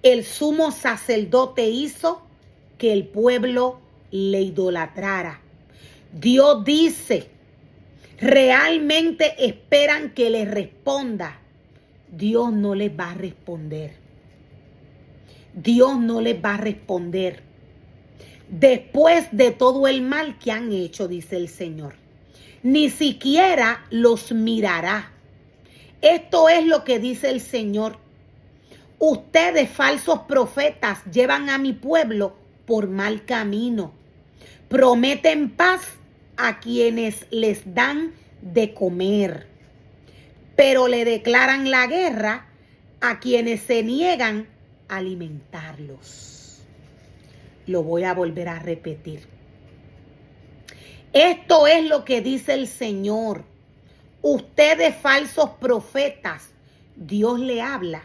el sumo sacerdote hizo que el pueblo le idolatrara. Dios dice, realmente esperan que les responda. Dios no les va a responder. Dios no les va a responder. Después de todo el mal que han hecho, dice el Señor, ni siquiera los mirará. Esto es lo que dice el Señor. Ustedes, falsos profetas, llevan a mi pueblo por mal camino. Prometen paz a quienes les dan de comer, pero le declaran la guerra a quienes se niegan a alimentarlos. Lo voy a volver a repetir. Esto es lo que dice el Señor. Ustedes, falsos profetas, Dios le habla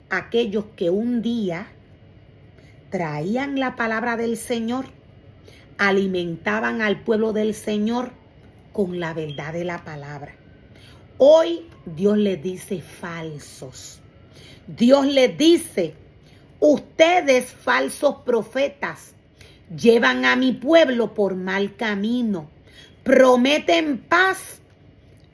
a aquellos que un día traían la palabra del Señor, alimentaban al pueblo del Señor con la verdad de la palabra. Hoy Dios les dice falsos. Dios les dice, ustedes, falsos profetas, llevan a mi pueblo por mal camino. Prometen paz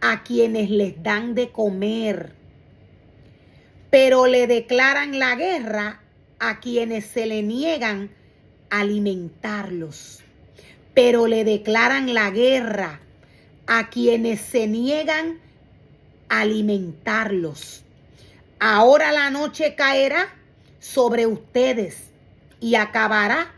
a quienes les dan de comer, pero le declaran la guerra a quienes se le niegan a alimentarlos. Pero le declaran la guerra a quienes se niegan a alimentarlos. Ahora la noche caerá sobre ustedes y acabará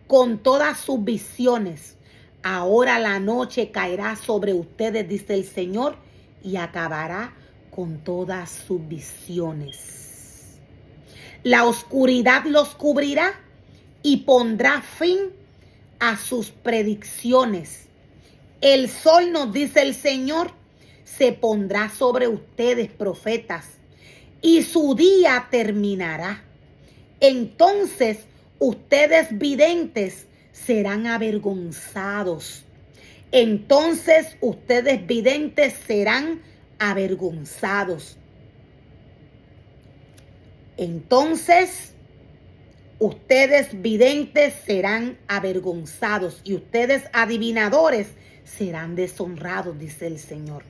con todas sus visiones. Ahora la noche caerá sobre ustedes, dice el Señor, y acabará con todas sus visiones. La oscuridad los cubrirá y pondrá fin a sus predicciones. El sol, nos dice el Señor, se pondrá sobre ustedes, profetas, y su día terminará. Entonces ustedes, videntes, serán avergonzados. Entonces ustedes, videntes, serán avergonzados. Entonces ustedes, videntes, serán avergonzados y ustedes, adivinadores, serán deshonrados, dice el Señor.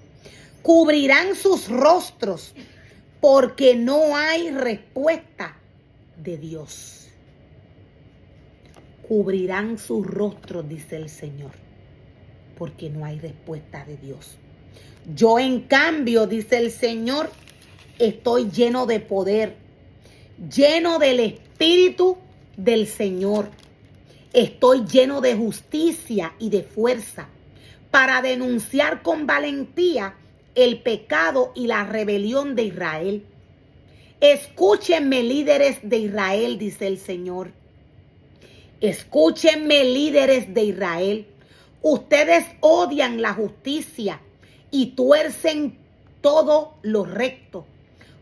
Cubrirán sus rostros porque no hay respuesta de Dios. Cubrirán sus rostros, dice el Señor, porque no hay respuesta de Dios. Yo, en cambio, dice el Señor, estoy lleno de poder, lleno del Espíritu del Señor. Estoy lleno de justicia y de fuerza para denunciar con valentía el pecado y la rebelión de Israel. Escúchenme, líderes de Israel, dice el Señor. Escúchenme, líderes de Israel. Ustedes odian la justicia y tuercen todo lo recto.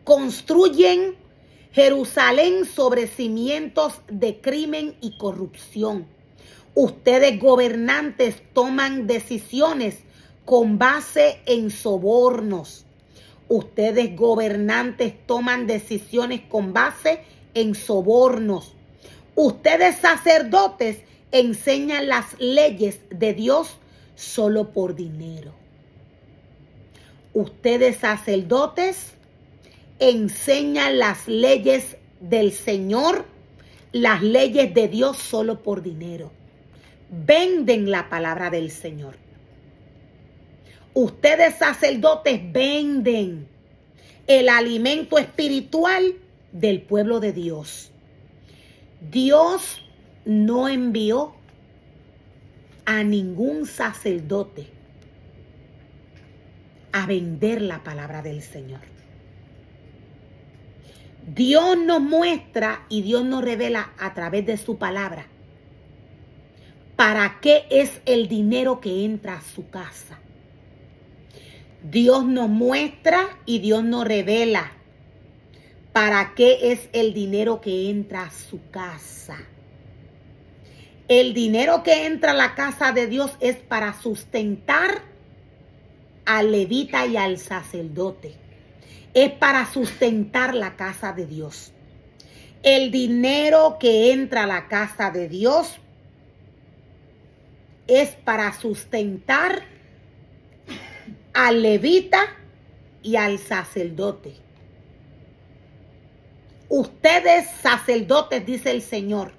Construyen Jerusalén sobre cimientos de crimen y corrupción. Ustedes, gobernantes, toman decisiones con base en sobornos. Ustedes, gobernantes, toman decisiones con base en sobornos. Ustedes, sacerdotes, enseñan las leyes de Dios solo por dinero. Ustedes, sacerdotes, enseñan las leyes del Señor, las leyes de Dios solo por dinero. Venden la palabra del Señor. Ustedes, sacerdotes, venden el alimento espiritual del pueblo de Dios. Dios no envió a ningún sacerdote a vender la palabra del Señor. Dios nos muestra y Dios nos revela a través de su palabra para qué es el dinero que entra a su casa. Dios nos muestra y Dios nos revela para qué es el dinero que entra a su casa. El dinero que entra a la casa de Dios es para sustentar al levita y al sacerdote. Es para sustentar la casa de Dios. El dinero que entra a la casa de Dios es para sustentar al levita y al sacerdote. Ustedes, sacerdotes, dice el Señor,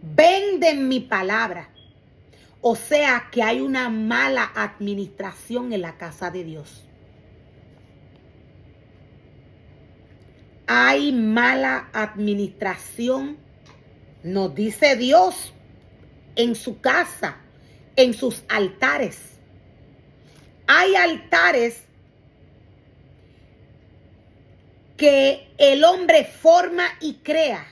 venden mi palabra. O sea que hay una mala administración en la casa de Dios. Hay mala administración, nos dice Dios, en su casa, en sus altares. Hay altares que el hombre forma y crea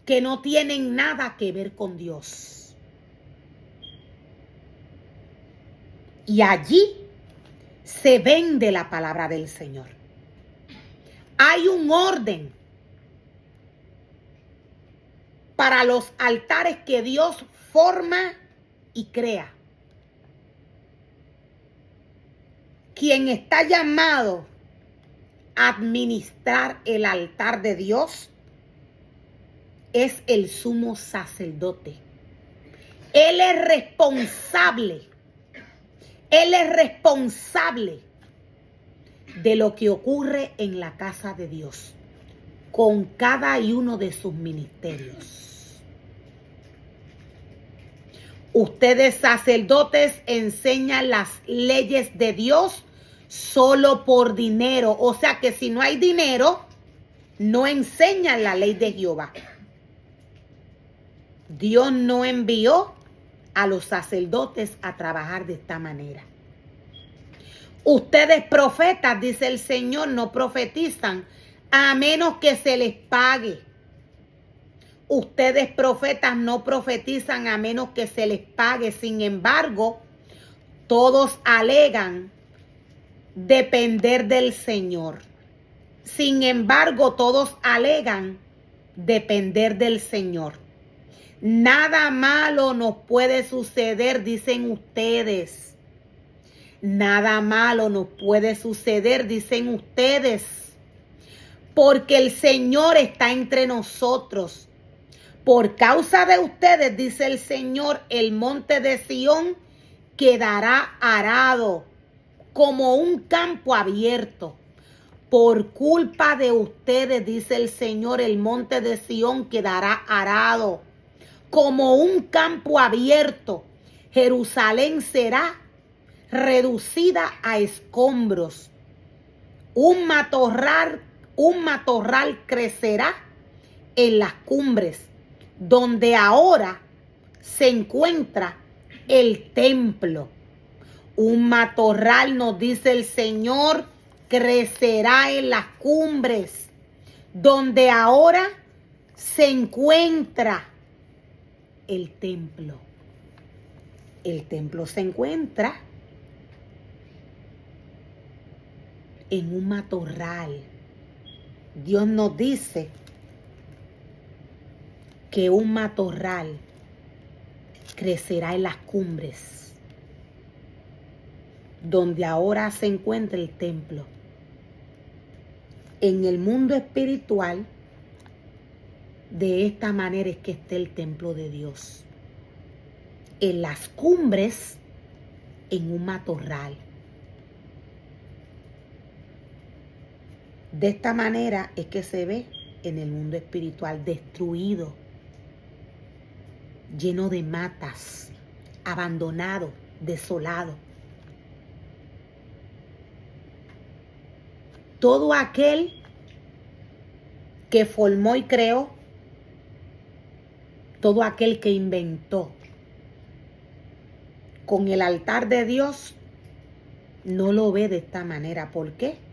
que no tienen nada que ver con Dios. Y allí se vende la palabra del Señor. Hay un orden para los altares que Dios forma y crea. Quien está llamado a administrar el altar de Dios es el sumo sacerdote. Él es responsable. Él es responsable de lo que ocurre en la casa de Dios con cada uno de sus ministerios. Ustedes, sacerdotes, enseñan las leyes de Dios solo por dinero. O sea que si no hay dinero, no enseñan la ley de Jehová. Dios no envió a los sacerdotes a trabajar de esta manera. Ustedes, profetas, dice el Señor, no profetizan a menos que se les pague. Ustedes, profetas, no profetizan a menos que se les pague. Sin embargo, todos alegan depender del Señor. Sin embargo, todos alegan depender del Señor. Nada malo nos puede suceder, dicen ustedes. Nada malo nos puede suceder, dicen ustedes, porque el Señor está entre nosotros. Por causa de ustedes, dice el Señor, el monte de Sión quedará arado como un campo abierto. Por culpa de ustedes, dice el Señor, el monte de Sión quedará arado como un campo abierto. Jerusalén será reducida a escombros. Un matorral crecerá en las cumbres, donde ahora se encuentra el templo. Un matorral, nos dice el Señor, crecerá en las cumbres, donde ahora se encuentra el templo. El templo se encuentra en un matorral. Dios nos dice que un matorral crecerá en las cumbres, donde ahora se encuentra el templo. En el mundo espiritual, de esta manera es que está el templo de Dios. En las cumbres, en un matorral. De esta manera es que se ve en el mundo espiritual, destruido, lleno de matas, abandonado, desolado. Todo aquel que formó y creó, todo aquel que inventó con el altar de Dios, no lo ve de esta manera. ¿Por qué?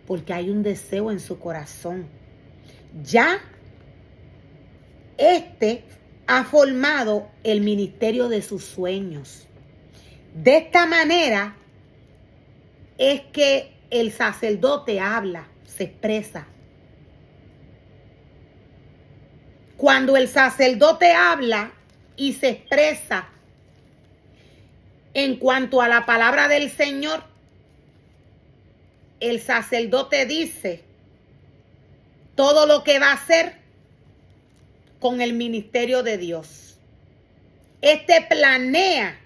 Porque hay un deseo en su corazón. Ya ha formado el ministerio de sus sueños. De esta manera es que el sacerdote habla, se expresa. Cuando el sacerdote habla y se expresa en cuanto a la palabra del Señor, el sacerdote dice todo lo que va a hacer con el ministerio de Dios. Este planea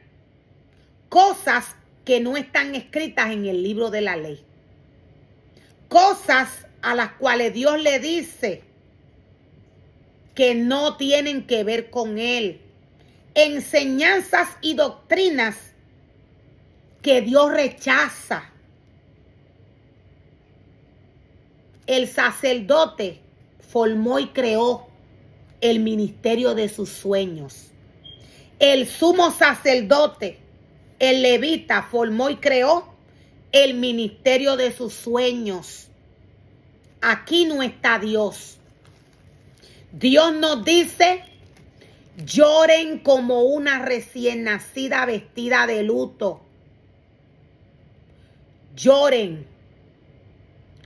cosas que no están escritas en el libro de la ley. Cosas a las cuales Dios le dice que no tienen que ver con él. Enseñanzas y doctrinas que Dios rechaza. El sacerdote formó y creó el ministerio de sus sueños. El sumo sacerdote, el levita, formó y creó el ministerio de sus sueños. Aquí no está Dios. Dios nos dice: lloren como una recién nacida vestida de luto. Lloren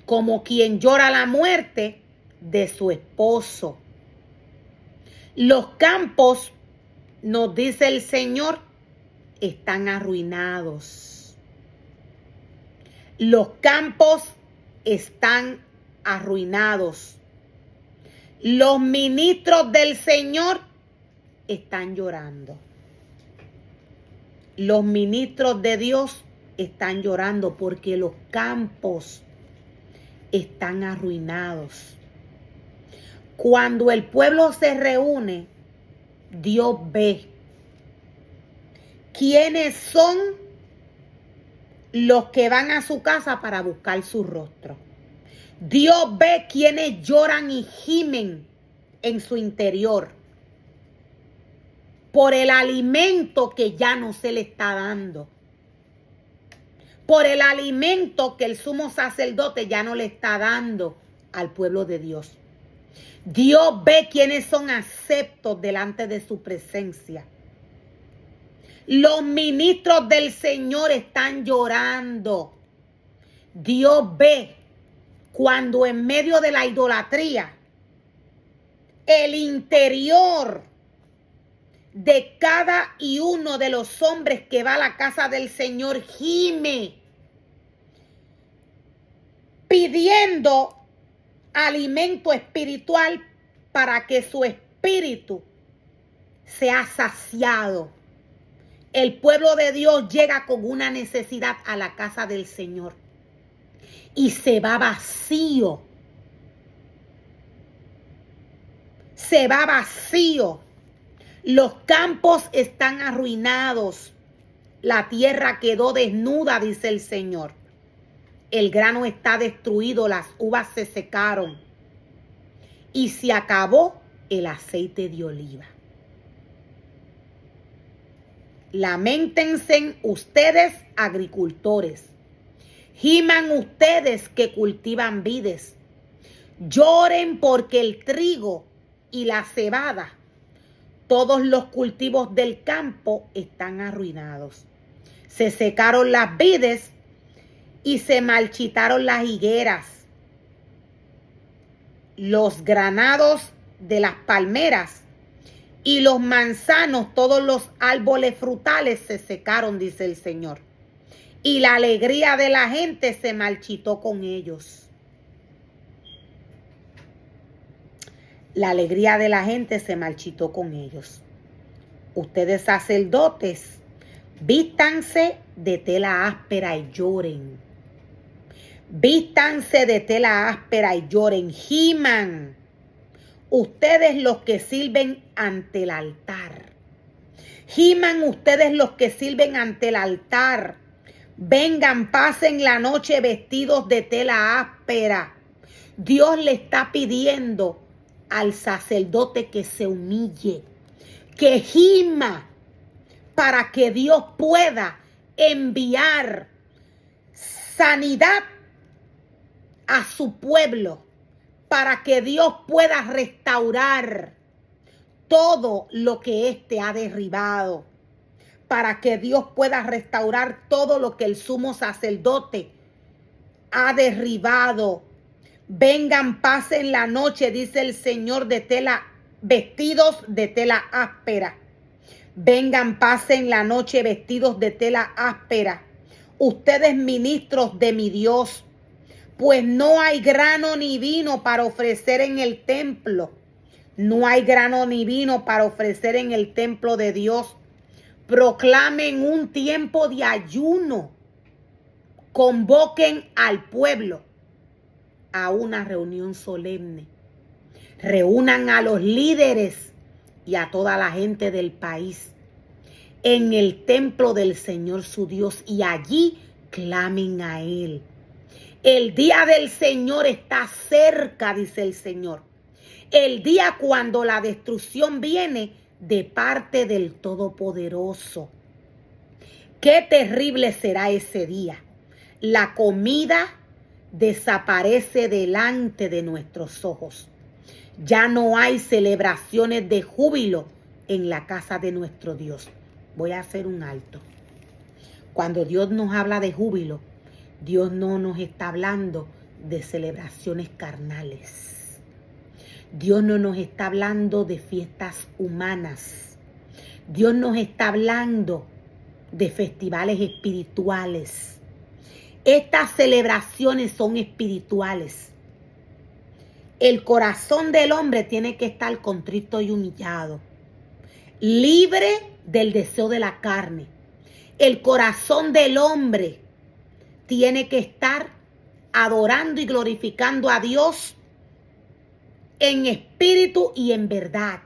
como quien llora la muerte de su esposo. Los campos, nos dice el Señor, están arruinados. Los campos están arruinados. Los ministros del Señor están llorando. Los ministros de Dios están llorando porque los campos están arruinados. Cuando el pueblo se reúne, Dios ve quiénes son los que van a su casa para buscar su rostro. Dios ve quienes lloran y gimen en su interior por el alimento que ya no se le está dando, por el alimento que el sumo sacerdote ya no le está dando al pueblo de Dios. Dios ve quiénes son aceptos delante de su presencia. Los ministros del Señor están llorando. Dios ve cuando en medio de la idolatría, el interior de cada y uno de los hombres que va a la casa del Señor gime, pidiendo alimento espiritual para que su espíritu sea saciado. El pueblo de Dios llega con una necesidad a la casa del Señor y se va vacío. Se va vacío. Los campos están arruinados. La tierra quedó desnuda, dice el Señor. El grano está destruido, las uvas se secaron y se acabó el aceite de oliva. Lamentense ustedes, agricultores. Giman ustedes que cultivan vides. Lloren porque el trigo y la cebada, todos los cultivos del campo están arruinados. Se secaron las vides y se marchitaron las higueras. Los granados de las palmeras y los manzanos, todos los árboles frutales se secaron, dice el Señor. Y la alegría de la gente se marchitó con ellos. La alegría de la gente se marchitó con ellos. Ustedes sacerdotes, vístanse de tela áspera y lloren. Vístanse de tela áspera y lloren. Giman ustedes los que sirven ante el altar. Giman ustedes los que sirven ante el altar. Vengan, pasen la noche vestidos de tela áspera. Dios le está pidiendo al sacerdote que se humille, que gima, para que Dios pueda enviar sanidad a su pueblo, para que Dios pueda restaurar todo lo que éste ha derribado, para que Dios pueda restaurar todo lo que el sumo sacerdote ha derribado. Vengan, pasen la noche, dice el Señor, de tela, vestidos de tela áspera. Vengan, pasen la noche vestidos de tela áspera. Ustedes ministros de mi Dios, pues no hay grano ni vino para ofrecer en el templo. No hay grano ni vino para ofrecer en el templo de Dios. Proclamen un tiempo de ayuno. Convoquen al pueblo a una reunión solemne. Reúnan a los líderes y a toda la gente del país en el templo del Señor su Dios y allí clamen a Él. El día del Señor está cerca, dice el Señor. El día cuando la destrucción viene de parte del Todopoderoso. Qué terrible será ese día. La comida desaparece delante de nuestros ojos. Ya no hay celebraciones de júbilo en la casa de nuestro Dios. Voy a hacer un alto. Cuando Dios nos habla de júbilo, Dios no nos está hablando de celebraciones carnales. Dios no nos está hablando de fiestas humanas. Dios nos está hablando de festivales espirituales. Estas celebraciones son espirituales. El corazón del hombre tiene que estar contrito y humillado, libre del deseo de la carne. El corazón del hombre tiene que estar adorando y glorificando a Dios en espíritu y en verdad.